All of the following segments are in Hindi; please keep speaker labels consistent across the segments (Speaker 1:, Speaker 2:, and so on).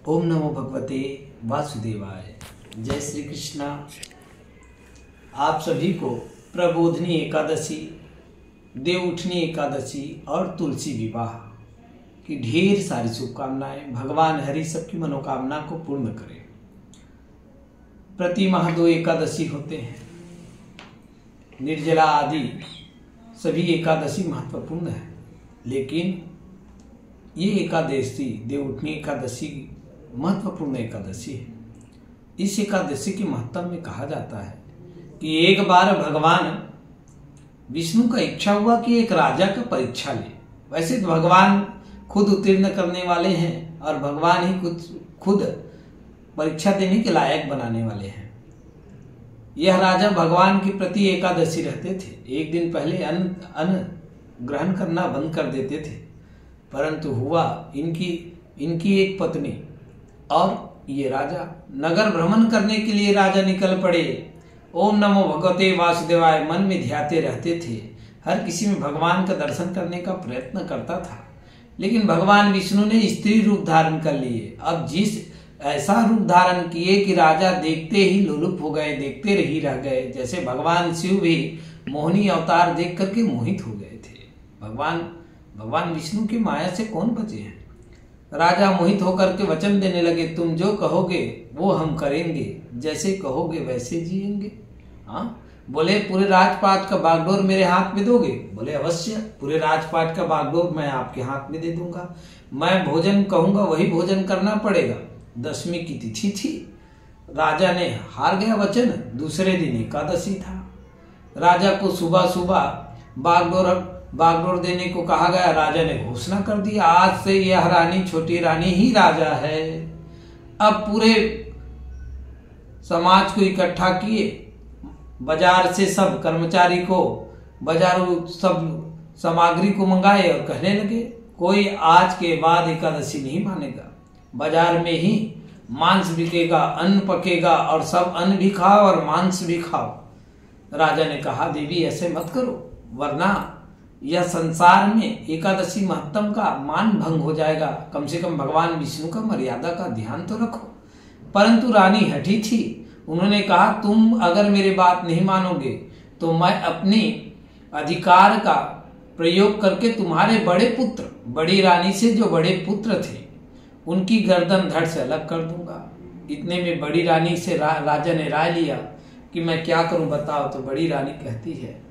Speaker 1: ओम नमो भगवते वासुदेवाय। जय श्री कृष्णा। आप सभी को प्रबोधनी एकादशी, देवउठनी एकादशी और तुलसी विवाह की ढेर सारी शुभकामनाएं। भगवान हरि सबकी मनोकामना को पूर्ण करें। प्रति माह 2 एकादशी होते हैं। निर्जला आदि सभी एकादशी महत्वपूर्ण है, लेकिन ये एकादशी देवउठनी एकादशी महत्वपूर्ण एकादशी है। इस एकादशी के महत्व में कहा जाता है कि एक बार भगवान विष्णु का इच्छा हुआ कि एक राजा का परीक्षा ले। वैसे तो भगवान खुद उत्तीर्ण करने वाले हैं और भगवान ही खुद परीक्षा देने के लायक बनाने वाले हैं। यह राजा भगवान के प्रति एकादशी रहते थे। एक दिन पहले अन्न ग्रहण करना बंद कर देते थे, परंतु हुआ इनकी एक पत्नी और ये राजा नगर भ्रमण करने के लिए राजा निकल पड़े। ओम नमो भगवते वासुदेवाय मन में ध्याते रहते थे। हर किसी में भगवान का दर्शन करने का प्रयत्न करता था, लेकिन भगवान विष्णु ने स्त्री रूप धारण कर लिए। अब जिस ऐसा रूप धारण किए कि राजा देखते ही लोलुप हो गए, देखते ही रह गए। जैसे भगवान शिव भी मोहिनी अवतार देख करके मोहित हो गए थे। भगवान विष्णु की माया से कौन बचे हैं। राजा मोहित होकर के वचन देने लगे, तुम जो कहोगे वो हम करेंगे, जैसे कहोगे वैसे जिएंगे। हाँ, बोले पूरे राजपाट का बागडोर मेरे हाथ में दोगे? बोले अवश्य, पूरे राजपाट का बागडोर मैं आपके हाथ में दे दूंगा। मैं भोजन कहूंगा वही भोजन करना पड़ेगा। 10वीं की तिथि थी। राजा ने हार गया वचन। दूसरे दिन एकादशी था। राजा को सुबह सुबह बागडोर देने को कहा गया। राजा ने घोषणा कर दिया, आज से यह रानी, छोटी रानी ही राजा है। अब पूरे समाज को इकट्ठा किए, बाजार से सब कर्मचारी को, बाजारों सब सामग्री को मंगाए और कहने लगे, कोई आज के बाद एकादशी नहीं मानेगा। बाजार में ही मांस बिकेगा, अन्न पकेगा और सब अन्न भी खाओ और मांस भी खाओ। राजा ने कहा, देवी ऐसे मत करो, वरना यह संसार में एकादशी महत्तम का मान भंग हो जाएगा। कम से कम भगवान विष्णु का मर्यादा का ध्यान तो रखो। परंतु रानी हठी थी। उन्होंने कहा, तुम अगर मेरी बात नहीं मानोगे तो मैं अपनी अधिकार का प्रयोग करके तुम्हारे बड़े पुत्र, बड़ी रानी से जो बड़े पुत्र थे, उनकी गर्दन धड़ से अलग कर दूंगा। इतने में बड़ी रानी से राजा ने राय लिया कि मैं क्या करूं बताओ। तो बड़ी रानी कहती है,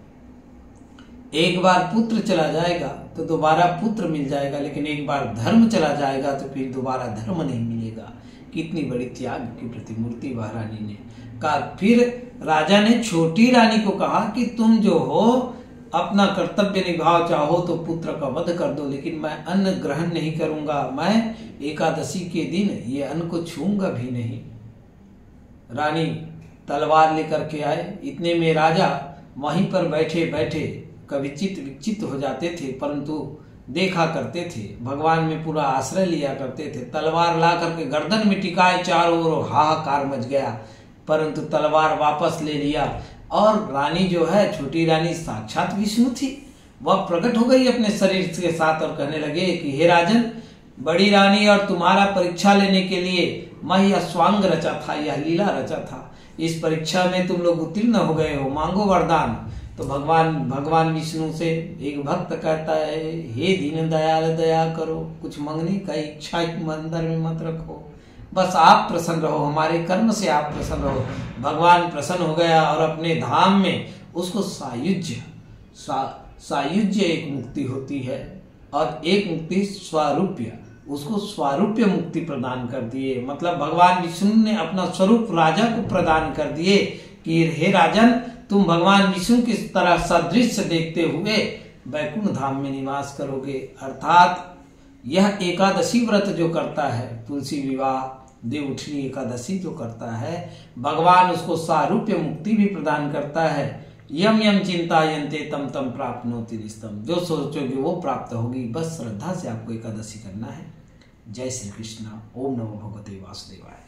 Speaker 1: एक बार पुत्र चला जाएगा तो दोबारा पुत्र मिल जाएगा, लेकिन एक बार धर्म चला जाएगा तो फिर दोबारा धर्म नहीं मिलेगा। कितनी बड़ी त्याग की प्रतिमूर्ति वह रानी ने कहा। फिर राजा ने छोटी रानी को कहा कि तुम जो हो अपना कर्तव्य निभाओ, चाहो तो पुत्र का वध कर दो, लेकिन मैं अन्न ग्रहण नहीं करूंगा। मैं एकादशी के दिन ये अन्न को छूंगा भी नहीं। रानी तलवार लेकर के आए। इतने में राजा वहीं पर बैठे बैठे कभी चित्त विचित्त हो जाते थे, परंतु देखा करते थे। भगवान में पूरा आश्रय लिया करते थे। तलवार ला करके गर्दन में टिकाए, चारों ओर हाहाकार मच गया, परंतु तलवार वापस ले लिया। और रानी जो है, छोटी रानी साक्षात विष्णु थी। वह प्रकट हो गई अपने शरीर के साथ और कहने लगे कि हे राजन, बड़ी रानी और तुम्हारा परीक्षा लेने के लिए मैं यह स्वांग रचा था, यह लीला रचा था। इस परीक्षा में तुम लोग उत्तीर्ण हो गए हो, मांगो वरदान। तो भगवान विष्णु से एक भक्त कहता है, हे दीन दयाल दया करो, कुछ मांगने का इच्छा अंदर में मत रखो, बस आप प्रसन्न रहो, हमारे कर्म से आप प्रसन्न रहो। भगवान प्रसन्न हो गया और अपने धाम में उसको सायुज्य एक मुक्ति होती है और एक मुक्ति स्वारूप्य, उसको स्वारूप्य मुक्ति प्रदान कर दिए। मतलब भगवान विष्णु ने अपना स्वरूप राजा को प्रदान कर दिए कि हे राजन, तुम भगवान विष्णु की तरह सदृश देखते हुए वैकुंठ धाम में निवास करोगे। अर्थात यह एकादशी व्रत जो करता है, तुलसी विवाह, देवउठनी एकादशी जो करता है, भगवान उसको सारूप्य मुक्ति भी प्रदान करता है। यम यम चिंतायन्ते तम तम प्राप्नोति निस्तम। जो सोचोगे वो प्राप्त होगी। बस श्रद्धा से आपको एकादशी करना है। जय श्री कृष्ण। ओम नमो भगवते वासुदेवाय।